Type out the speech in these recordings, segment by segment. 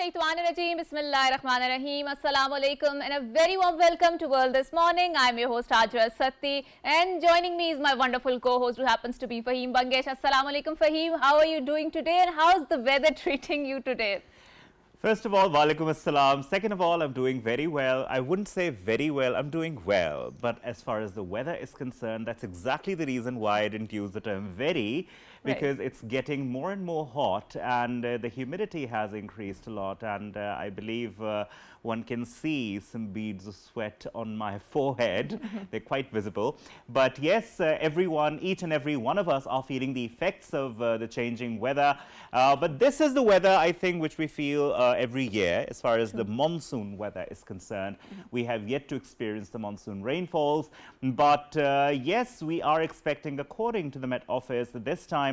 Shaitanirajim, Bismillahirrahmanirrahim, Assalamu alaikum, and a very warm welcome to World This Morning. I'm your host Hajra Satti, and joining me is my wonderful co-host who happens to be Fahim Bangesh. Assalamu alaikum, Fahim. How are you doing today, and how's the weather treating you today? First of all, walaikum assalam. Second of all, I'm doing very well. I wouldn't say very well, I'm doing well. But as far as the weather is concerned, that's exactly the reason why I didn't use the term very, because it's getting more and more hot, and the humidity has increased a lot, and I believe one can see some beads of sweat on my forehead. They're quite visible. But yes, everyone, each and every one of us are feeling the effects of the changing weather. But this is the weather, I think, which we feel every year as far as the monsoon weather is concerned. We have yet to experience the monsoon rainfalls. But yes, we are expecting, according to the Met Office, that this time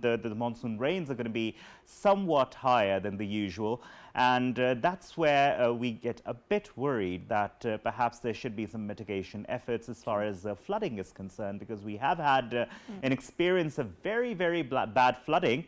the monsoon rains are going to be somewhat higher than the usual. And that's where we get a bit worried that perhaps there should be some mitigation efforts as far as flooding is concerned, because we have had an experience of very, very bad flooding.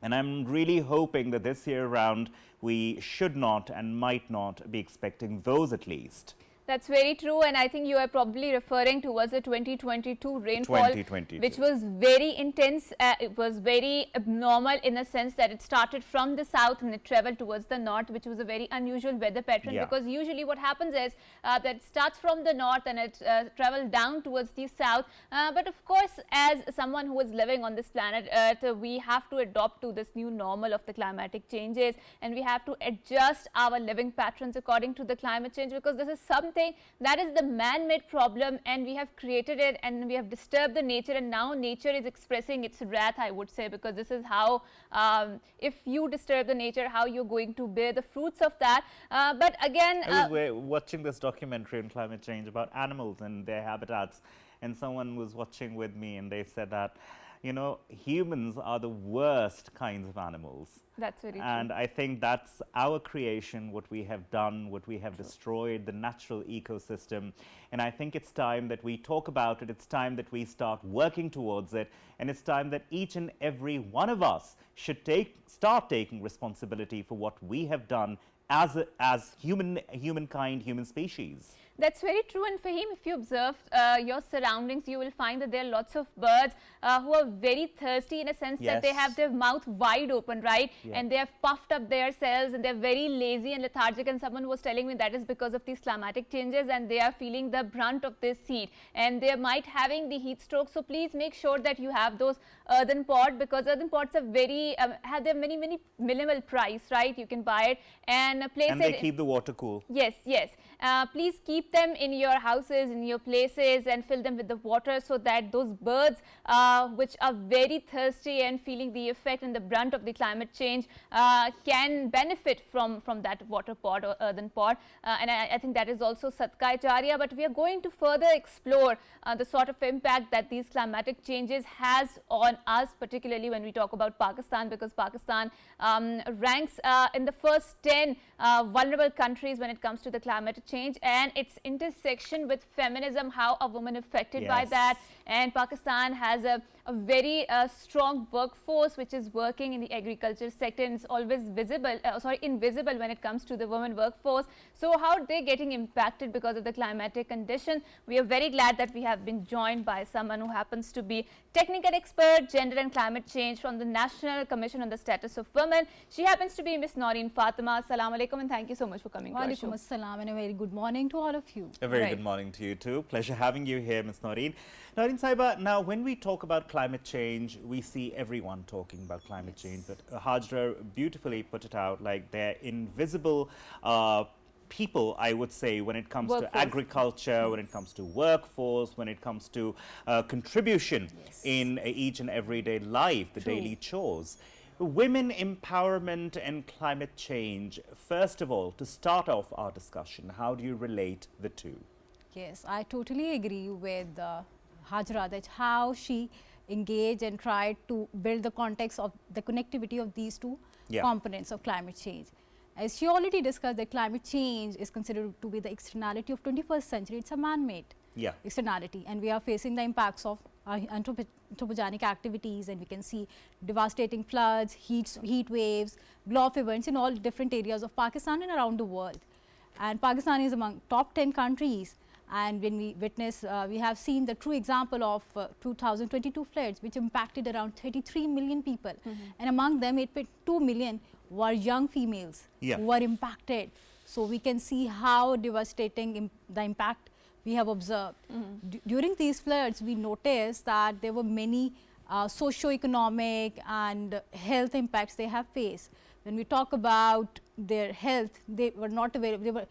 And I'm really hoping that this year around we should not and might not be expecting those at least. That's very true, and I think you are probably referring towards the 2022 rainfall, which was very intense. It was very abnormal in the sense that it started from the south and it traveled towards the north, which was a very unusual weather pattern, because usually what happens is that it starts from the north and it travels down towards the south. But of course, as someone who is living on this planet Earth, we have to adopt to this new normal of the climatic changes, and we have to adjust our living patterns according to the climate change, because this is something that is the man-made problem, and we have created it, and we have disturbed the nature, and now nature is expressing its wrath, I would say, because this is how, if you disturb the nature, how you're going to bear the fruits of that. But again, I was watching this documentary on climate change about animals and their habitats, and someone was watching with me, and they said that, you know, humans are the worst kinds of animals. That's very true. And I think that's our creation, what we have done, what we have destroyed, the natural ecosystem. And I think it's time that we talk about it. It's time that we start working towards it. And it's time that each and every one of us should start taking responsibility for what we have done as humankind, human species. That's very true, and Fahim, if you observe your surroundings, you will find that there are lots of birds who are very thirsty, in a sense that they have their mouth wide open, right? And they have puffed up their cells, and they're very lazy and lethargic, and someone was telling me that is because of these climatic changes, and they are feeling the brunt of this heat, and they might having the heat stroke. So please make sure that you have those earthen pots, because earthen pots are very have their many minimal price, right? You can buy it and place it. And they keep the water cool. Yes. Please keep them in your houses, in your places, and fill them with the water, so that those birds which are very thirsty and feeling the effect and the brunt of the climate change can benefit from that water pot or earthen pot. And I think that is also Sadqa Jariya. But we are going to further explore the sort of impact that these climatic changes has on us, particularly when we talk about Pakistan, because Pakistan ranks in the first 10 vulnerable countries when it comes to the climate change, and its intersection with feminism, how a woman affected by that. And Pakistan has a very strong workforce which is working in the agriculture sector, and it's always invisible when it comes to the women workforce. So how they're getting impacted because of the climatic condition. We are very glad that we have been joined by someone who happens to be technical expert, gender and climate change from the National Commission on the Status of Women. She happens to be Miss Noreen Fatima. Assalamu alaikum, and thank you so much for coming to our show. Walaikum assalam, and a very good morning to all of you. A very good morning to you too. Pleasure having you here, Ms. Noreen. Noreen Saiba, now when we talk about climate change, we see everyone talking about climate change, but Hajra beautifully put it out, like they're invisible people, I would say, when it comes to agriculture, when it comes to workforce, when it comes to contribution in each and everyday life, the daily chores. Women empowerment and climate change. First of all, to start off our discussion, how do you relate the two? Yes, I totally agree with Hajra that how she engaged and tried to build the context of the connectivity of these two components of climate change. As she already discussed, that climate change is considered to be the externality of 21st century. It's a man-made externality, and we are facing the impacts of anthropogenic activities, and we can see devastating floods, heat waves, blow-off events in all different areas of Pakistan and around the world. And Pakistan is among top 10 countries, and when we witness, we have seen the true example of 2022 floods, which impacted around 33 million people, and among them 8.2 million were young females who were impacted. So we can see how devastating the impact we have observed. During these floods, we noticed that there were many socio-economic and health impacts they have faced. When we talk about their health, they were not available. They were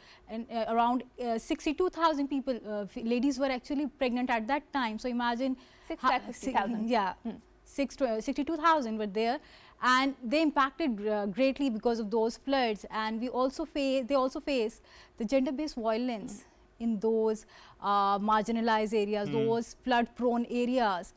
around 62,000 people, ladies were actually pregnant at that time. So imagine 60,000. Yeah, 62,000 were there, and they impacted greatly because of those floods. And they also face the gender-based violence in those marginalized areas, those flood-prone areas.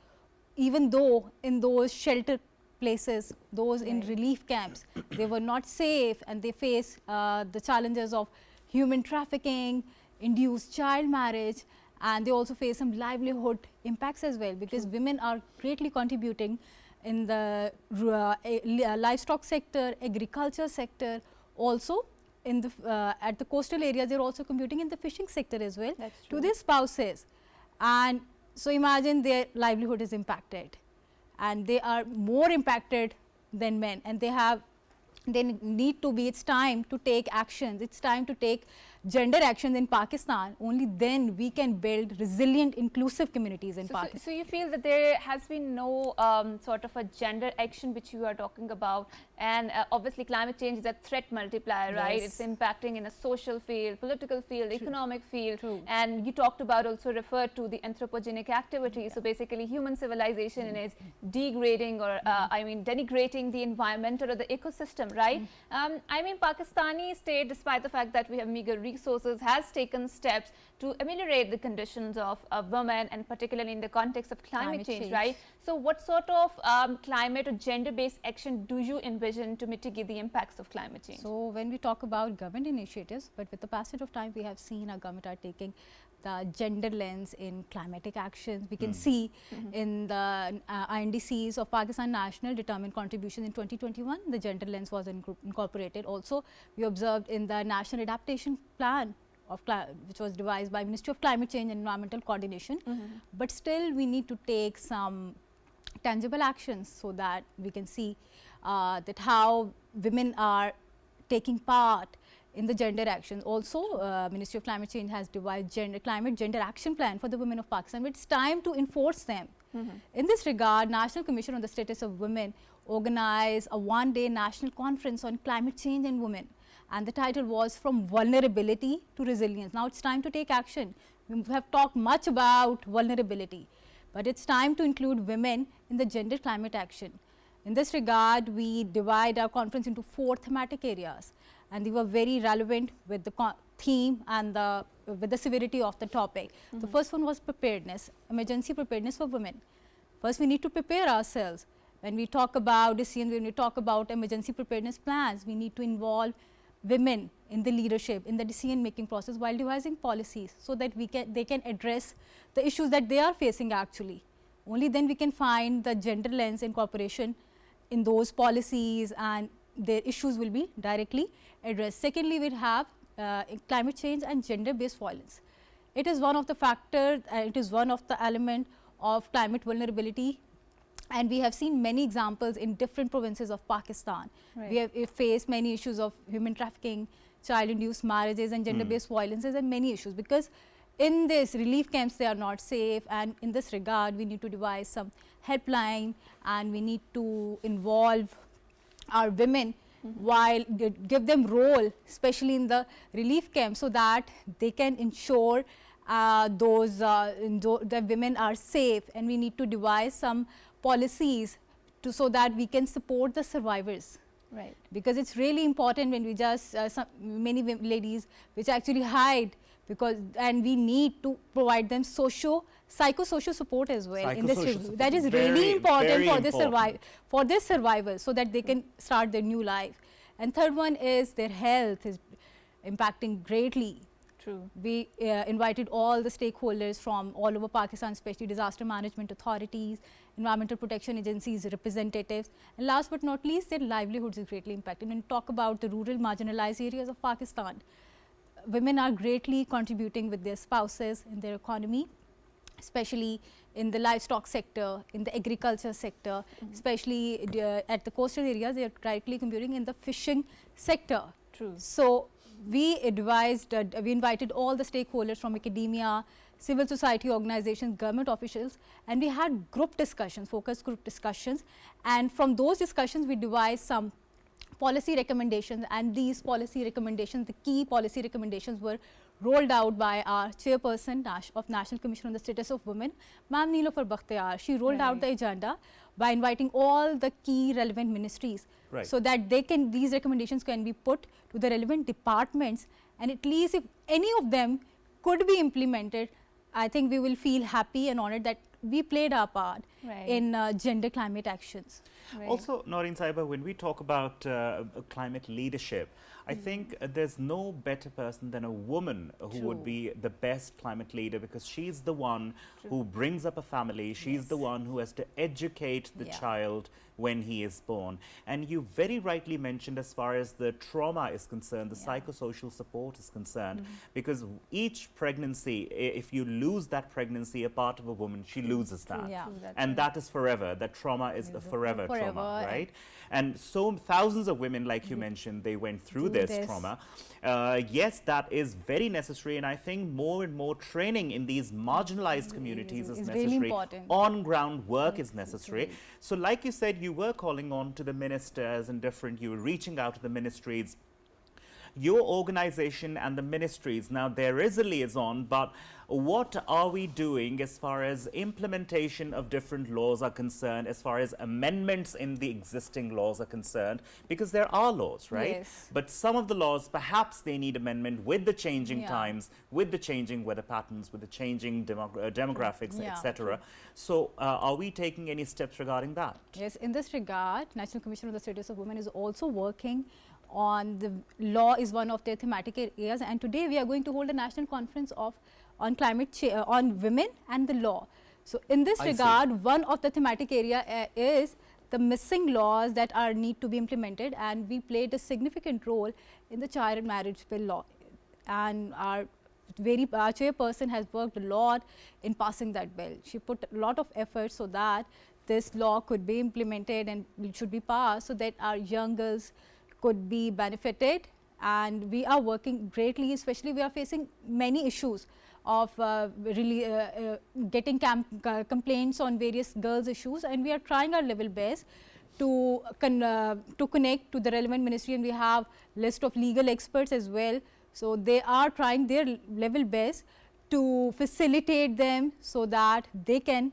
Even though in those shelter places, those in relief camps, they were not safe, and they face the challenges of human trafficking, induced child marriage, and they also face some livelihood impacts as well, because women are greatly contributing in the livestock sector, agriculture sector, also in the at the coastal areas. They are also contributing in the fishing sector as well to their spouses. And so imagine their livelihood is impacted, and they are more impacted than men, and they need to be, it's time to take actions, it's time to take gender actions in Pakistan. Only then we can build resilient, inclusive communities in Pakistan. So you feel that there has been no sort of a gender action which you are talking about, and obviously climate change is a threat multiplier, right? It's impacting in a social field, political field, economic field, and you talked about, also referred to the anthropogenic activity. So basically human civilization is degrading, or I mean denigrating the environment or the ecosystem, right? I mean, Pakistani state, despite the fact that we have meager resources, has taken steps to ameliorate the conditions of women, and particularly in the context of climate change, right? So what sort of climate or gender-based action do you envision to mitigate the impacts of climate change? So when we talk about government initiatives, but with the passage of time, we have seen our government are taking the gender lens in climatic actions. We can see in the INDCs of Pakistan National Determined Contribution in 2021, the gender lens was incorporated. Also, we observed in the National Adaptation Plan of which was devised by Ministry of Climate Change and Environmental Coordination. But still, we need to take some tangible actions so that we can see that how women are taking part in the gender actions. Also, Ministry of Climate Change has devised climate gender action plan for the women of Pakistan. It's time to enforce them. In this regard, National Commission on the Status of Women organized a one-day national conference on climate change and women, and the title was From Vulnerability to Resilience. Now it's time to take action. We have talked much about vulnerability, but it's time to include women in the gender climate action. In this regard, we divide our conference into 4 thematic areas, and they were very relevant with the theme and with the severity of the topic. The first one was preparedness, emergency preparedness for women. First, we need to prepare ourselves. When we talk about decisions, when we talk about emergency preparedness plans, we need to involve women in the leadership, in the decision making process while devising policies, so that they can address the issues that they are facing actually. Only then we can find the gender lens incorporation in those policies, and their issues will be directly addressed. Secondly, we have climate change and gender based violence. It is one of the factors, it is one of the element of climate vulnerability, and we have seen many examples in different provinces of Pakistan. We have faced many issues of human trafficking, child induced marriages, and gender based violences, and many issues, because in this relief camps they are not safe, and in this regard we need to devise some helpline, and we need to involve our women while give them role, especially in the relief camp, so that they can ensure that women are safe. And we need to devise some policies so that we can support the survivors. Right. Because it's really important when we just many ladies which actually hide, and we need to provide them psychosocial support as well in this review. That is really important for their survival, so that they can start their new life. And third one is their health is impacting greatly. True. We invited all the stakeholders from all over Pakistan, especially disaster management authorities, environmental protection agencies, representatives, and last but not least, their livelihoods is greatly impacted. And talk about the rural marginalized areas of Pakistan. Women are greatly contributing with their spouses in their economy, especially in the livestock sector, in the agriculture sector, especially at the coastal areas, they are directly contributing in the fishing sector. True. So we advised, we invited all the stakeholders from academia, civil society organizations, government officials, and we had group discussions, focus group discussions, and from those discussions we devised some policy recommendations, and these policy recommendations, the key policy recommendations were rolled out by our chairperson of National Commission on the Status of Women, Ma'am Neelofer Bakhtiar. She rolled out the agenda by inviting all the key relevant ministries, so that they can, these recommendations can be put to the relevant departments, and at least if any of them could be implemented, I think we will feel happy and honored that we played our part in gender climate actions. Also, Noreen Saiba, when we talk about climate leadership, I think there's no better person than a woman who would be the best climate leader, because she's the one who brings up a family, she's the one who has to educate the child when he is born. And you very rightly mentioned, as far as the trauma is concerned, the psychosocial support is concerned, because each pregnancy, if you lose that pregnancy, a part of a woman, she loses that. And that is forever. That trauma is a forever trauma, right? And so thousands of women, like you mentioned, they went through this trauma. Yes, that is very necessary, and I think more and more training in these marginalized communities is necessary. Really important. On-ground work is necessary. So like you said, you were calling on to the ministers and different, you were reaching out to the ministries. Your organization and the ministries, now there is a liaison, but what are we doing as far as implementation of different laws are concerned, as far as amendments in the existing laws are concerned? Because there are laws, right? Yes. But some of the laws, perhaps they need amendment with the changing times, with the changing weather patterns, with the changing demographics, etc. So are we taking any steps regarding that? Yes, in this regard, National Commission on the Status of Women is also working on the law is one of their thematic areas, and today we are going to hold a national conference on climate change, on women and the law. So in this regard, one of the thematic area is the missing laws that are need to be implemented, and we played a significant role in the child marriage bill law, and our chairperson has worked a lot in passing that bill. She put a lot of effort so that this law could be implemented and it should be passed, so that our young girls could be benefited. And we are working greatly, especially we are facing many issues of getting complaints on various girls issues, and we are trying our level best to connect to the relevant ministry, and we have list of legal experts as well. So they are trying their level best to facilitate them so that they can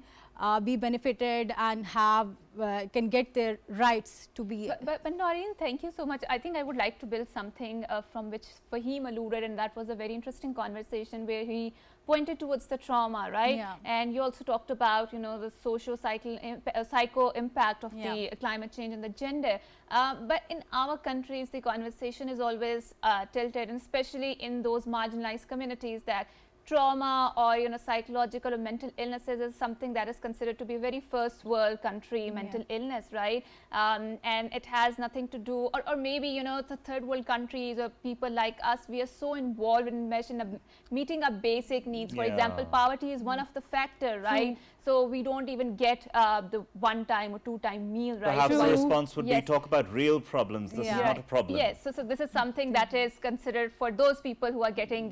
be benefited and have can get their rights to be. But Noreen, thank you so much. I think I would like to build something from which Fahim alluded, and that was a very interesting conversation where he pointed towards the trauma, right? And you also talked about, you know, the psycho impact of the climate change and the gender. But in our countries, the conversation is always tilted, and especially in those marginalized communities, that trauma or, you know, psychological or mental illnesses is something that is considered to be a very first world country mental illness, right? And it has nothing to do, or maybe, you know, the third world countries or people like us, we are so involved in meeting our basic needs. For example, poverty is one of the factor, right? So we don't even get the 1 time or 2 time meal, right? Perhaps the response would be talk about real problems. This is not a problem. Yes, so this is something that is considered for those people who are getting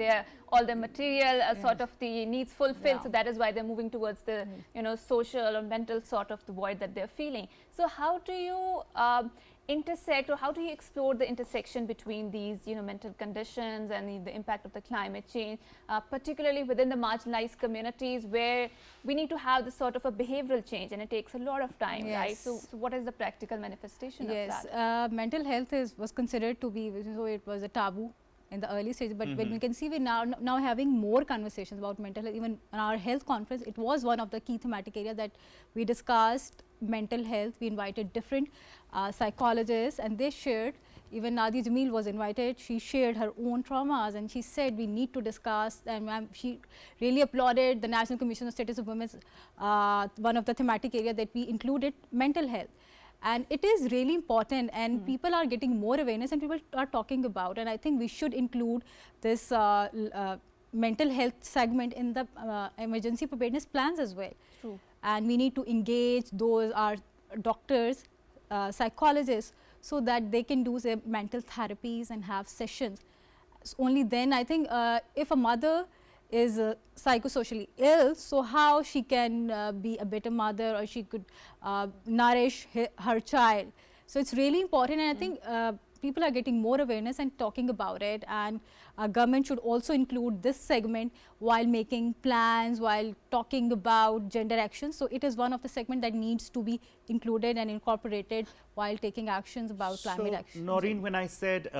all the material sort of the needs fulfilled. So that is why they're moving towards the, you know, social or mental sort of the void that they're feeling. So how do you intersect, or how do you explore the intersection between these, you know, mental conditions and the impact of the climate change, particularly within the marginalized communities where we need to have this sort of a behavioral change, and it takes a lot of time, right? So what is the practical manifestation of that? Mental health was considered to be, so it was a taboo in the early stage, but when we can see, we now having more conversations about mental health. Even in our health conference, it was one of the key thematic areas that we discussed mental health. We invited different psychologists, and they shared even Nadia Jamil was invited. She shared her own traumas and she said we need to discuss, and she really applauded the National Commission on Status of Women. One of the thematic area that we included mental health. And it is really important, and people are getting more awareness and people are talking about, and I think we should include this mental health segment in the emergency preparedness plans as well. True. And we need to engage those our doctors, psychologists, so that they can do their mental therapies and have sessions. So only then I think if a mother is psychosocially ill, so how she can be a better mother, or she could nourish her child. So it's really important, and I think people are getting more awareness and talking about it, and government should also include this segment while making plans, while talking about gender action. So it is one of the segment that needs to be included and incorporated while taking actions about climate action. Noreen, when I said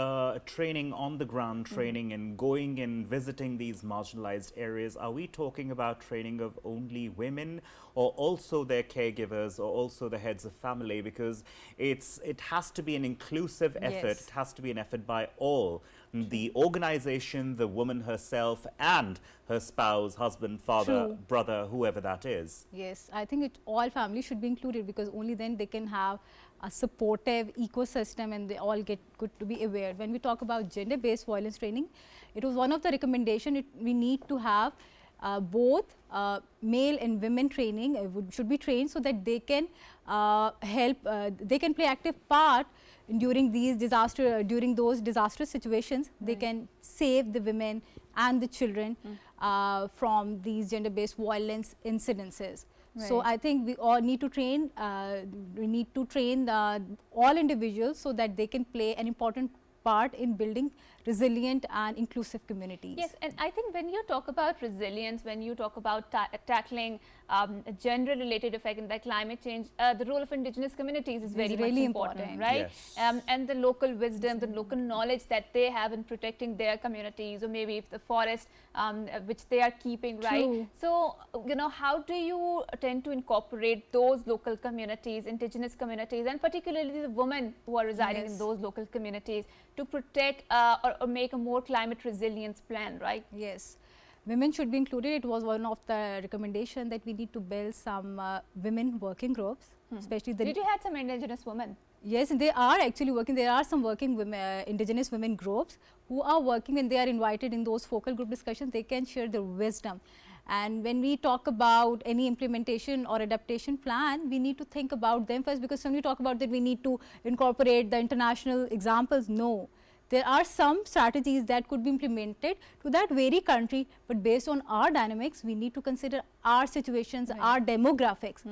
training on the ground, training and going and visiting these marginalized areas, are we talking about training of only women, or also their caregivers, or also the heads of family? Because it has to be an inclusive effort. Yes. It has to be an effort by all. The organization, the woman herself, and her spouse, husband, father, True. brother, whoever that is. Yes, I think all families should be included, because only then they can have a supportive ecosystem and they all get good to be aware. When we talk about gender-based violence training, it was one of the recommendations. We need to have both male and women training should be trained, so that they can help, they can play active part during these those disastrous situations. They can save the women and the children from these gender-based violence incidences. So Right. I think we all need to train. We need to train all individuals so that they can play an important part in building resilient and inclusive communities. Yes, and I think when you talk about resilience, when you talk about tackling gender-related effect in the climate change, the role of indigenous communities is very really much important, important. right? Yes. And the local wisdom, the local knowledge that they have in protecting their communities, or maybe if the forest which they are keeping, right? True. So, you know, how do you tend to incorporate those local communities, indigenous communities, and particularly the women who are residing in Yes. those local communities, to protect or make a more climate resilience plan, right? Yes, women should be included. It was one of the recommendation that we need to build some women working groups, especially the. Did you had some indigenous women? Yes, they are actually working. There are some working women, indigenous women groups who are working. When they are invited in those focal group discussions, they can share their wisdom. And when we talk about any implementation or adaptation plan, we need to think about them first, because when we talk about that, we need to incorporate the international examples. No, there are some strategies that could be implemented to that very country, but based on our dynamics, we need to consider our situations, our demographics.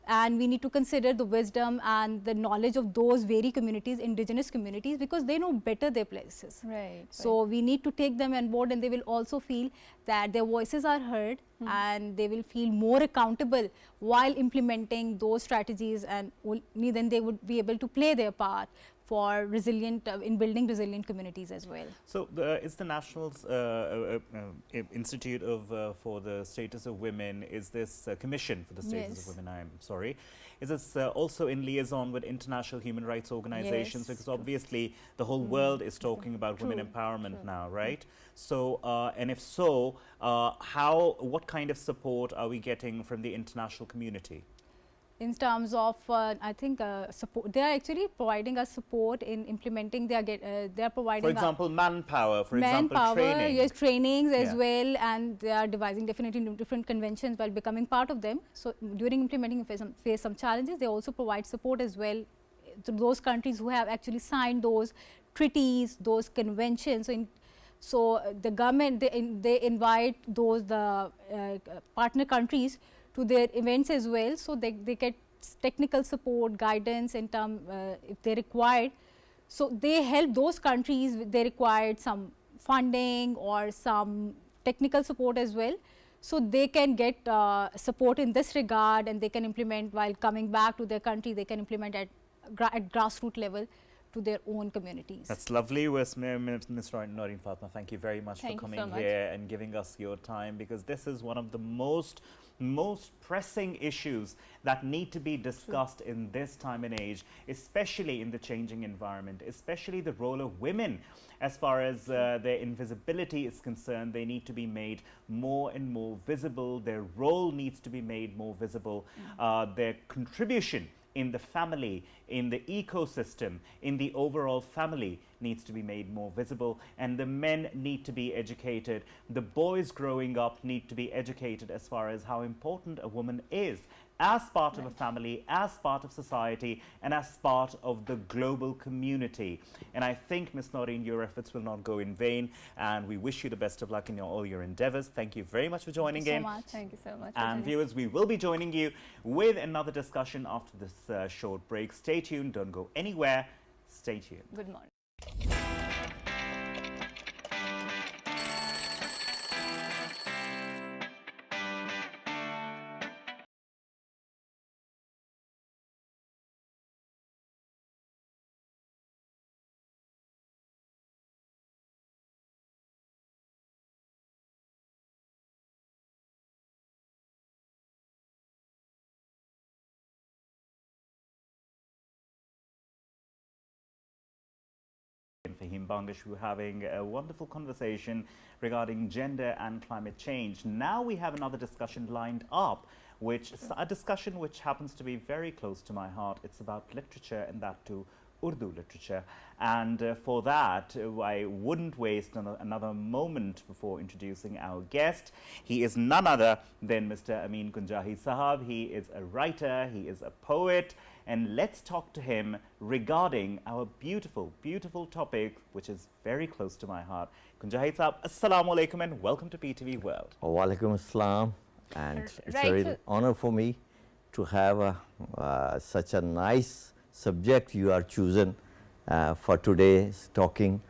And we need to consider the wisdom and the knowledge of those very communities, indigenous communities, because they know better their places. Right. So we need to take them on board, and they will also feel that their voices are heard, and they will feel more accountable while implementing those strategies, and only then they would be able to play their part for resilient in building resilient communities as well. So is the National Institute of for the Status of Women, is this Commission for the Status Yes. of Women, I'm sorry, is this also in liaison with international human rights organizations? Yes. Because obviously the whole world is talking about women empowerment now, right? So, and if so, what kind of support are we getting from the international community? In terms of, I think support, they are actually providing us support in implementing. They are providing. For example, manpower. For example, training. Yes, trainings as Yeah. well, and they are devising definitely different conventions while becoming part of them. So during implementing, face some challenges. They also provide support as well to those countries who have actually signed those treaties, those conventions. So the government, they invite those partner countries to their events as well, so they get technical support, guidance in term if they required. So they help those countries, they required some funding or some technical support as well. So they can get support in this regard, and they can implement while coming back to their country. They can implement at grassroots level to their own communities. That's lovely, Ms. Noreen Fatma. Thank you very much Thank for you coming so much. here and giving us your time, because this is one of the most most pressing issues that need to be discussed in this time and age, especially in the changing environment, especially the role of women as far as their invisibility is concerned. They need to be made more and more visible. Their role needs to be made more visible. Their contribution in the family, in the ecosystem, in the overall family needs to be made more visible, and the men need to be educated. The boys growing up need to be educated as far as how important a woman is as part of a family, as part of society, and as part of the global community. And I think, Ms. Noreen, your efforts will not go in vain, and we wish you the best of luck in all your endeavors. Thank you very much for joining in. Thank you so much. And viewers, we will be joining you with another discussion after this short break. Stay tuned, don't go anywhere. Stay tuned. Good morning. Fahim Bangish, we're having a wonderful conversation regarding gender and climate change. Now we have another discussion lined up, which is a discussion which happens to be very close to my heart. It's about literature, and that too Urdu literature. And for that, I wouldn't waste another moment before introducing our guest. He is none other than Mr. Amin Kunjahi Sahab. He is a writer, he is a poet, and let's talk to him regarding our beautiful, beautiful topic, which is very close to my heart. Kunjahi Sahab, Assalamu alaikum and welcome to PTV World. Wa alaikum assalam, and it's a real honor for me to have such a nice subject you are chosen for today's talking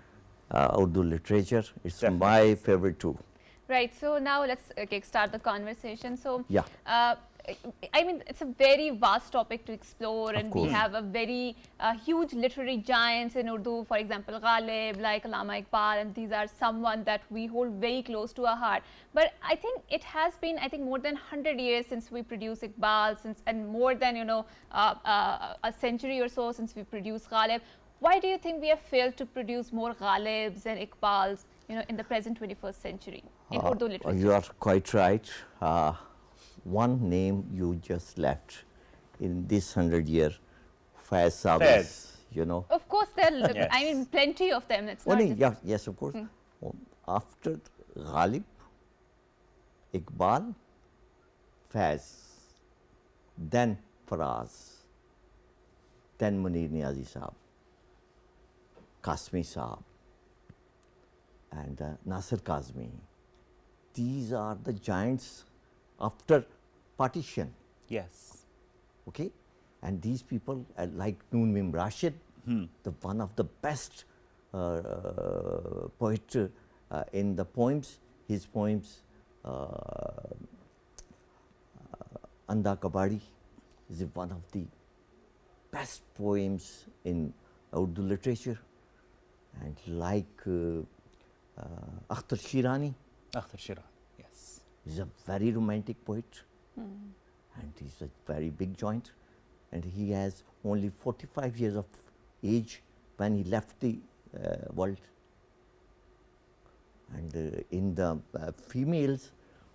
Urdu literature. It's Definitely. My favorite too. Right. So now let's start the conversation. So Yeah. I mean, it's a very vast topic to explore, and we course. have a very huge literary giants in Urdu, for example, Ghalib, like Allama Iqbal, and these are someone that we hold very close to our heart. But I think it has been, more than 100 years since we produced Iqbal, and more than, a century or so since we produced Ghalib. Why do you think we have failed to produce more Ghalibs and Iqbals, in the present 21st century in Urdu literature? You are quite right. One name you just left in this 100 year, Faiz Saab, Faiz. Of course, there are, Yes. plenty of them. It's Well, not just yeah, yes, of course. After Ghalib, Iqbal, Faiz, then Faraz, then Munir Niazi Saab, Kasmi Saab, and Nasir Kazmi. These are the giants after partition, Yes. okay? And these people like Noon Mim Rashid, the one of the best poet in the poems. His poems, Anda Kabadi is one of the best poems in Urdu literature. And like Akhtar Shirani, Akhtar Shirani, yes. he's a very romantic poet, and he's a very big joint, and he has only 45 years of age when he left the world. And in the females,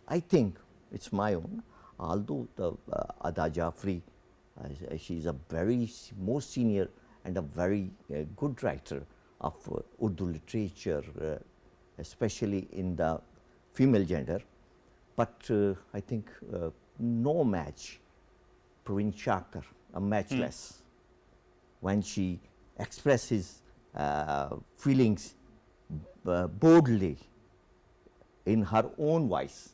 I think it's my own, although the Ada Jafri, she's a very most senior and a very good writer of Urdu literature, especially in the female gender. But I think no match, Praveen Shakar, a matchless, when she expresses feelings boldly in her own voice.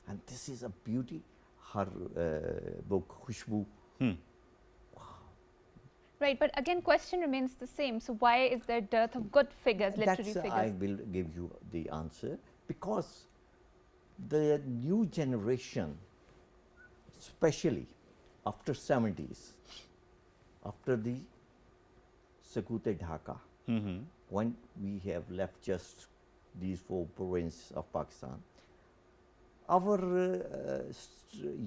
And this is a beauty. Her book, Khushbu. Right, but again, question remains the same. So why is there dearth of good figures, literary That's, figures? I will give you the answer, because the new generation, especially after 70s, after the Sakute Dhaka, when we have left just these 4 provinces of Pakistan, our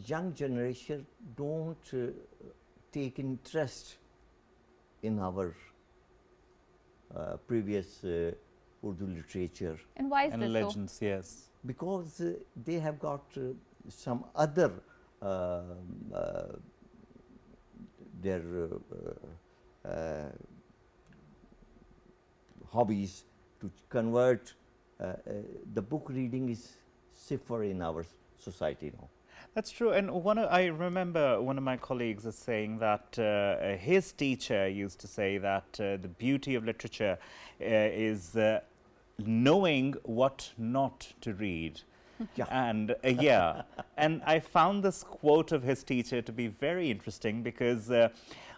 young generation don't take interest in our previous Urdu literature. And why is And this so? legends, yes. Because they have got some other their hobbies to convert. The book reading is safer in our society now. That's true. And I remember one of my colleagues is saying that his teacher used to say that the beauty of literature is knowing what not to read. Yeah. And and I found this quote of his teacher to be very interesting because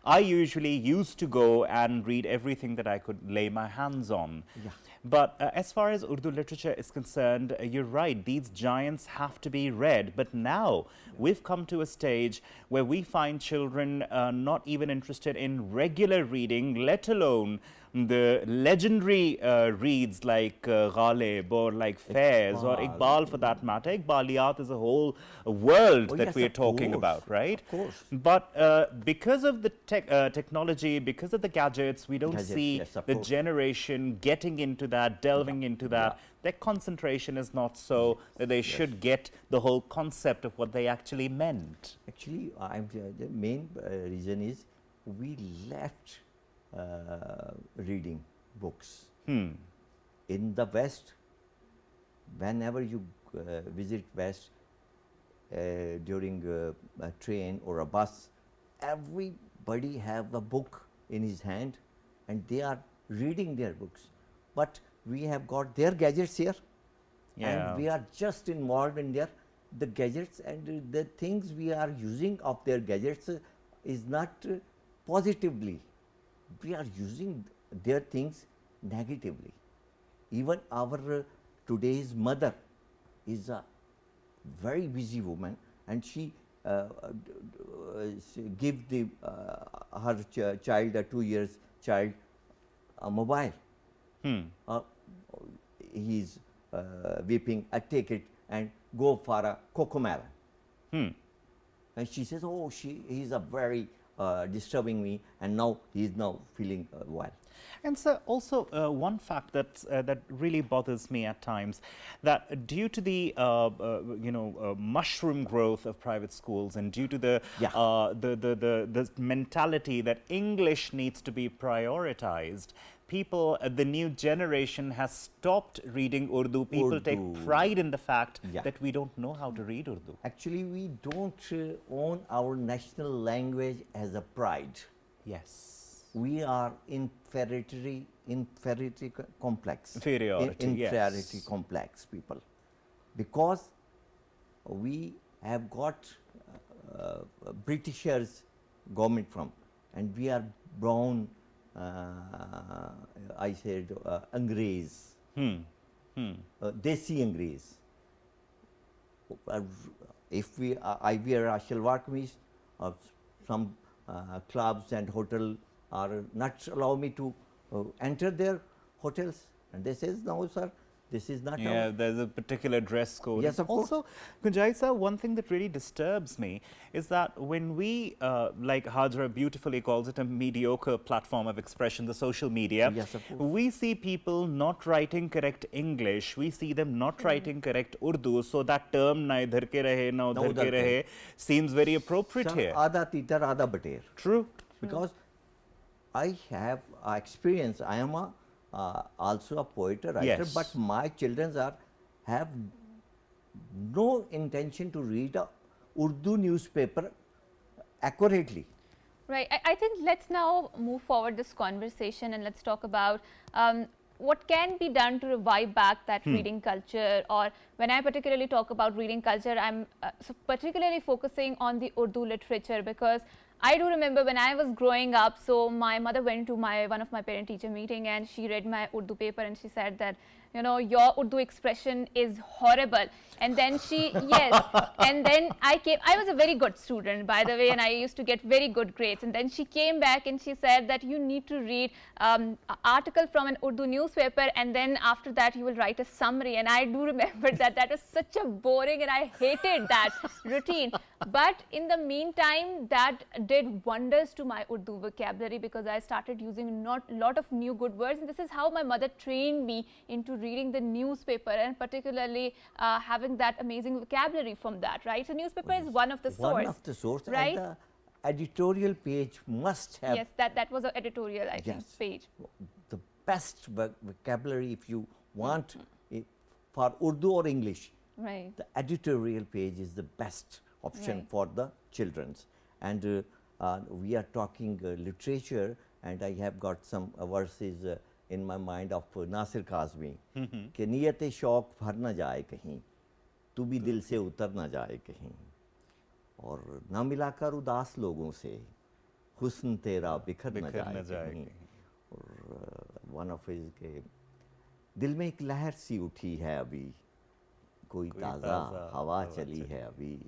I usually used to go and read everything that I could lay my hands on. Yeah. But as far as Urdu literature is concerned, you're right, these giants have to be read. But now we've come to a stage where we find children not even interested in regular reading, let alone the legendary reads like Ghalib or like Faiz or Iqbal for that matter. Iqbaliyat is a whole world that yes, we're of talking course, about, right? of course. But because of the technology, because of the gadgets, we don't Gadgets, see yes, of the course. generation getting into that, delving into that. Their concentration is not so that they should get the whole concept of what they actually meant. Actually, the main reason is we left reading books. In the West, whenever you visit West during a train or a bus, everybody have a book in his hand and they are reading their books. But we have got their gadgets here and we are just involved in the gadgets, and the things we are using of their gadgets is not positively. We are using their things negatively. Even our today's mother is a very busy woman, and she give her child, a 2 years child, a mobile. He's weeping, I take it and go for a cocomelon. And she says, oh, he's a very disturbing me, and now he is now feeling well. And so also one fact that really bothers me at times, that due to the mushroom growth of private schools and due to the mentality that English needs to be prioritized, people, the new generation has stopped reading Urdu. People take pride in the fact that we don't know how to read Urdu. Actually, we don't own our national language as a pride. Yes. We are inferiority complex. Inferiority complex people. Because we have got Britishers government from, and we are brown, I said Angrez, Desi Angrez. If I wear a shalwar kameez, some clubs and hotel are not allow me to enter their hotels, and they says, no sir, this is not our. There's a particular dress code. Yes, of course. Also, Kunjai sir, one thing that really disturbs me is that when we, like Hajra beautifully calls it, a mediocre platform of expression, the social media, Yes, of course. we see people not writing correct English, we see them not writing correct Urdu, so that term na idhar ke rahe, na udhar ke rahe seems very appropriate Sir, here. Ada titar, ada bater. True. Because I have experience. I am also a poet, a writer, Yes. but my children have no intention to read a Urdu newspaper accurately. Right. I think let's now move forward this conversation and let's talk about what can be done to revive back that reading culture. Or when I particularly talk about reading culture, I'm particularly focusing on the Urdu literature, because I do remember when I was growing up, so my mother went to one of my parent teacher meeting and she read my Urdu paper and she said that you know, your Urdu expression is horrible. And then she, yes, and then I was a very good student, by the way, and I used to get very good grades. And then she came back and she said that you need to read an article from an Urdu newspaper, and then after that you will write a summary. And I do remember that that was such a boring, and I hated that routine. But in the meantime, that did wonders to my Urdu vocabulary, because I started using a lot of new good words. And this is how my mother trained me into reading the newspaper, and particularly having that amazing vocabulary from that, right? So newspaper is one of the source. One of the source, right? and the editorial page must have. Yes, that was an editorial, I think, page. The best vocabulary if you want for Urdu or English. Right. The editorial page is the best option for the children's. And we are talking literature, and I have got some verses in my mind of Nasir Kazmi. कि नियत शौक भर न जाए कहीं, तू भी दिल से उतर न जाए कहीं, और ना मिलाकर उदास लोगों से, हुस्न तेरा बिखर न जाए कहीं. और वन ऑफ हिज के दिल में एक लहर सी उठी है अभी, कोई ताज़ा हवा चली है अभी,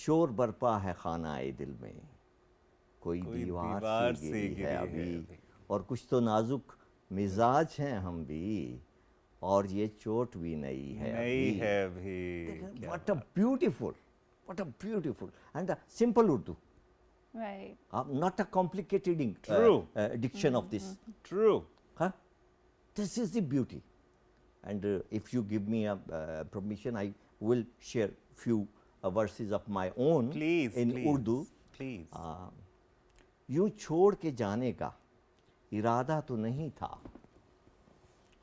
शोर बरपा है खानाए दिल में, कोई दीवार सी गिरी है अभी, और कुछ तो नाजुक मिजाज हैं हम भी, और ये चोट भी नहीं है अभी. What a beautiful and a simple Urdu. Right. Not a complicated diction of this. True. Huh? This is the beauty. And if you give me a permission, I will share few verses of my own in Urdu. Please. यूं छोड़ के जाने का इरादा तो नहीं था,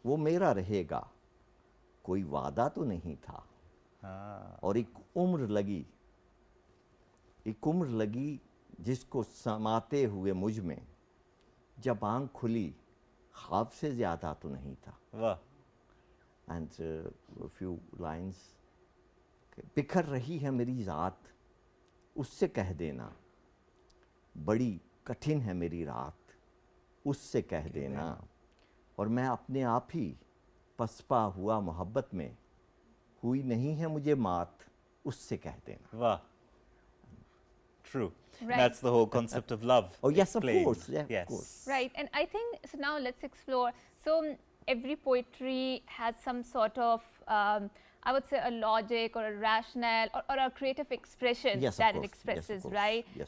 वो मेरा रहेगा, कोई वादा तो नहीं था. और एक उम्र लगी जिसको समाते हुए मुझ में, जब आंख खुली ख्वाब से ज्यादा तो नहीं था. वाह. And a few lines. बिखर रही है मेरी ज़ात, उससे कह देना, बड़ी कठिन है मेरी रात, उससे कह देना, और मैं अपने आप ही पसपा हुआ मोहब्बत में, हुई नहीं है मुझे मात, उससे कह देना. Wow. True. Right. That's the whole concept of love. Oh yes, explained. of course. Yeah, yes. of course. Right. And I think, so now let's explore. So every poetry has some sort of, I would say, a logic or a rationale or a creative expression that it expresses, right? Yes,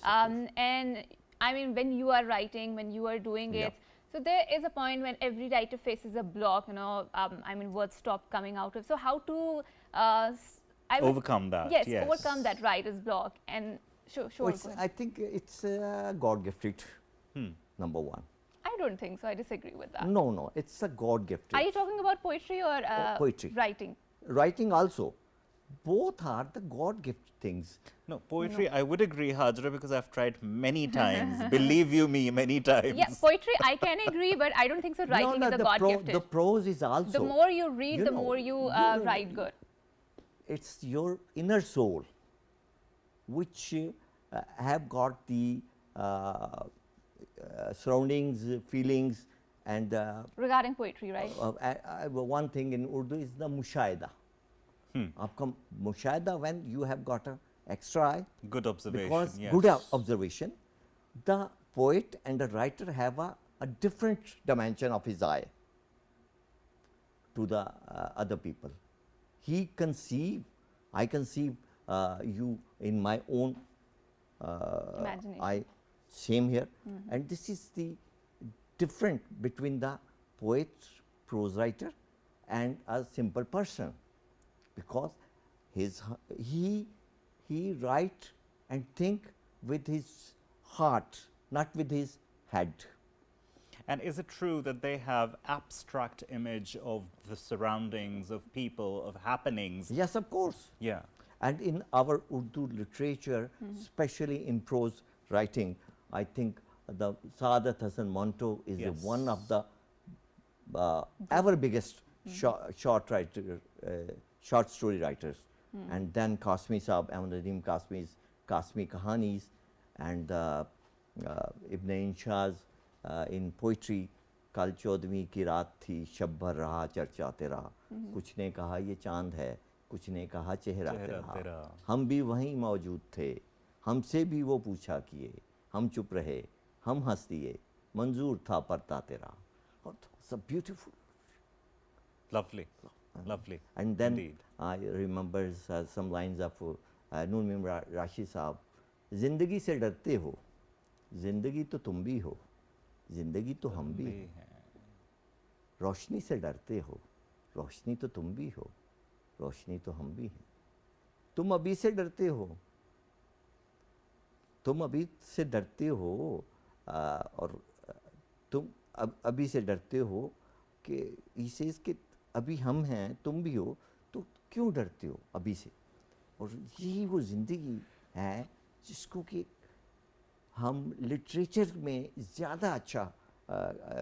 and I mean, when you are writing, when you are doing it, so there is a point when every writer faces a block, you know, I mean, words stop coming out of. So how to overcome that? Yes, overcome that writer's block. And sure. I think it's God-gifted, number one. I don't think so. I disagree with that. No, it's a God-gifted. Are you talking about poetry or poetry? Writing? Writing also. Both are the God-gifted things. No, poetry, I would agree, Hajra, because I've tried many times. Believe you me, many times. Yeah, poetry, I can agree, but I don't think so. Writing is a God-gifted. The prose is also. The more you read, the more you write good. It's your inner soul, which have got the surroundings, feelings, and regarding poetry, right? One thing in Urdu is the mushahada. Aapka mushahada, when you have got an extra eye. Good observation. Because yes. good observation, the poet and the writer have a different dimension of his eye to the other people. He conceive, I conceive you in my own imagination. Same here. And this is the different between the poet, prose writer, and a simple person, because he write and think with his heart, not with his head. And is it true that they have abstract image of the surroundings, of people, of happenings? Yes, of course. Yeah. And in our Urdu literature, especially in prose writing, I think the Saadat Hasan Manto is one of the ever biggest short story writers. And then Kasmi Saab, Ahmad Nadeem Kasmi's Kasmi Kahanis, and Ibn Inshaz in poetry, कल 14वीं की रात थी, शब भर रहा चर्चा तेरा, कुछ ने कहा ये चांद है, कुछ ने कहा चेहरा तेरा, हम भी वहीं मौजूद थे, हमसे भी वो पूछा किए, हम चुप रहे, हम हंस दिए, मंजूर था परता तेरा. Oh, it's a beautiful. Lovely, lovely. And then indeed. I remember some lines of Noor Mim Rashi Saab. जिंदगी से डरते हो, जिंदगी तो तुम भी हो, जिंदगी तो हम भी हैं. रोशनी से डरते हो, रोशनी तो तुम भी हो, रोशनी तो हम भी हैं. तुम अभी से डरते हो, तुम अभी से डरते हो, और तुम अभी से डरते हो कि इसे कि अभी हम हैं, तुम भी हो, तो क्यों डरते हो अभी से. और यही वो ज़िंदगी है जिसको कि हम लिटरेचर में ज़्यादा अच्छा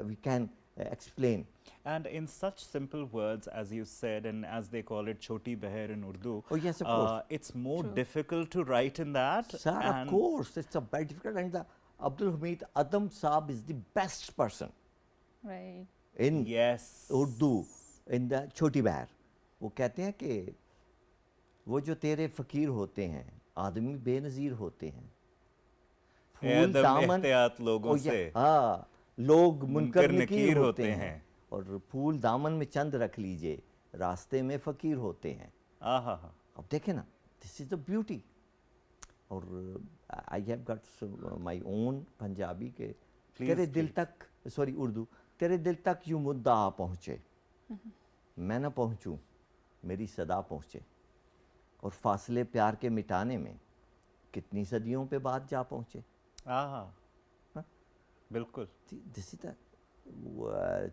we can explain. And in such simple words, as you said, and as they call it, Choti Beher in Urdu. Oh yes, of course. It's more difficult to write in that. Sir, of course, it's a very difficult. And the Abdul Hamid Adam Saab is the best person. Right. In yes. Urdu, in the Choti Beher. वो कहते हैं कि वो जो तेरे फ़कीर होते हैं, आदमी बेनज़ीर होते हैं. फूल दामन एहतियात लोगों से. हाँ, लोग मुनकर नकीर होते हैं. हैं. और फूल दामन में चंद रख लीजिए, रास्ते में फ़कीर होते हैं. अब देखें ना, दिस इज़ द ब्यूटी. और I have got my own Punjabi के तेरे दिल तक, सॉरी उर्दू, तेरे दिल तक यूँ मुद्दा आ पहुँचे, मैं न पहुँचूँ, मेरी सदा पहुँचे, और फासले प्यार के मिटाने में कितनी सदियों पे बाद जा पहुँचे. बिल्कुल. This is the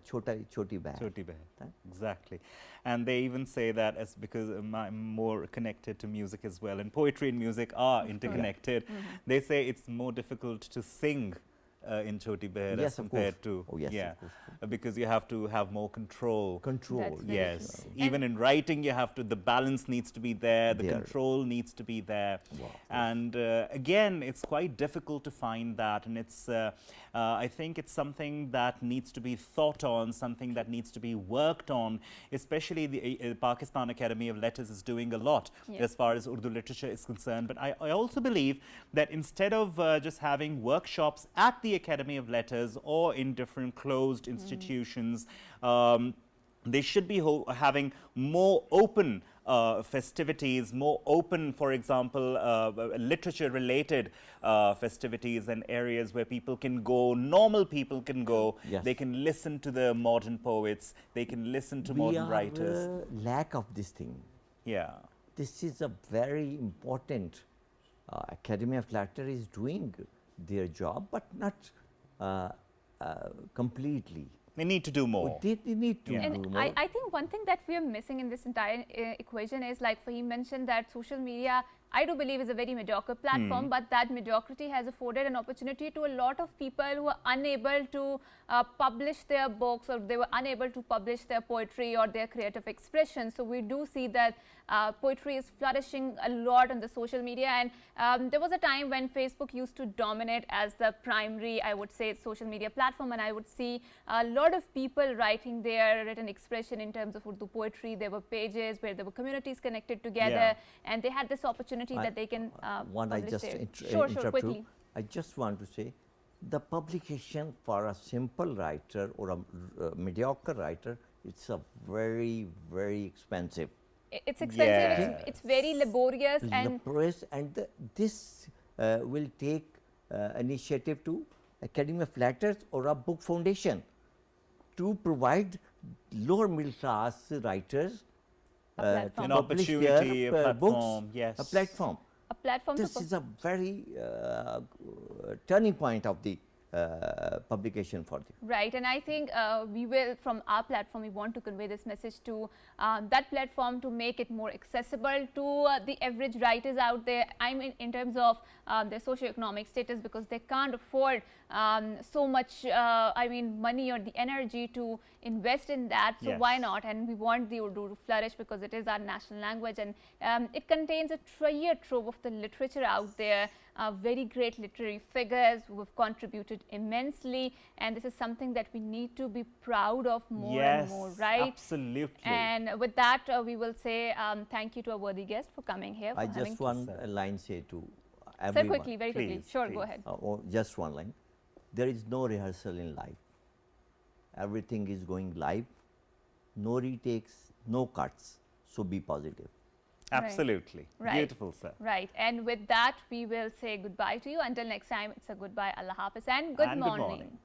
Choti Beher. Choti Beher. Exactly. And they even say that as because I'm more connected to music as well, and poetry and music are interconnected. They say it's more difficult to sing in Choti Beher as compared to because you have to have more control. Yes. Even in writing, you have to. The balance needs to be there. The control needs to be there. And again, it's quite difficult to find that, and it's. I think it's something that needs to be thought on, something that needs to be worked on, especially the Pakistan Academy of Letters is doing a lot as far as Urdu literature is concerned. But I also believe that instead of just having workshops at the Academy of Letters or in different closed institutions, they should be having more open festivities, more open, for example, literature-related festivities and areas where people can go, normal people can go, they can listen to the modern poets, they can listen to modern writers. Lack of this thing. Yeah. This is a very important, Academy of Letters is doing their job, but not completely. They need to do more. They need to do more. I think one thing that we are missing in this entire equation is, like Fahim mentioned, that social media, I do believe, is a very mediocre platform, but that mediocrity has afforded an opportunity to a lot of people who are unable to publish their books, or they were unable to publish their poetry or their creative expression. So we do see that poetry is flourishing a lot on the social media, and there was a time when Facebook used to dominate as the primary, I would say, social media platform, and I would see a lot of people writing their written expression in terms of Urdu poetry. There were pages where there were communities connected together, and they had this opportunity that they can publish interrupt you. I just want to say, the publication for a simple writer or a mediocre writer, it's a very, very expensive. It's expensive, it's very laborious, and this will take initiative to Academy of Letters or a book foundation to provide lower middle class writers an opportunity, a platform, a platform. A platform. This is a very turning point of the publication for them. Right, and I think we will, from our platform, we want to convey this message to that platform to make it more accessible to the average writers out there. I mean, in terms of their socioeconomic status, because they can't afford so much, I mean, money or the energy to invest in that. So why not? And we want the Urdu to flourish because it is our national language, and it contains a treasure trove of the literature out there. Very great literary figures who have contributed immensely, and this is something that we need to be proud of more Yes, and more, right? absolutely. And with that, we will say thank you to our worthy guest for coming here. For I having just one line say to Sir, everyone. quickly, very quickly. Please, Sure, please. go ahead. Just one line. There is no rehearsal in life. Everything is going live. No retakes, no cuts. So be positive. Absolutely. Right. Beautiful, sir. Right. And with that, we will say goodbye to you. Until next time, it's a goodbye. Allah Hafiz and good And morning. Good morning.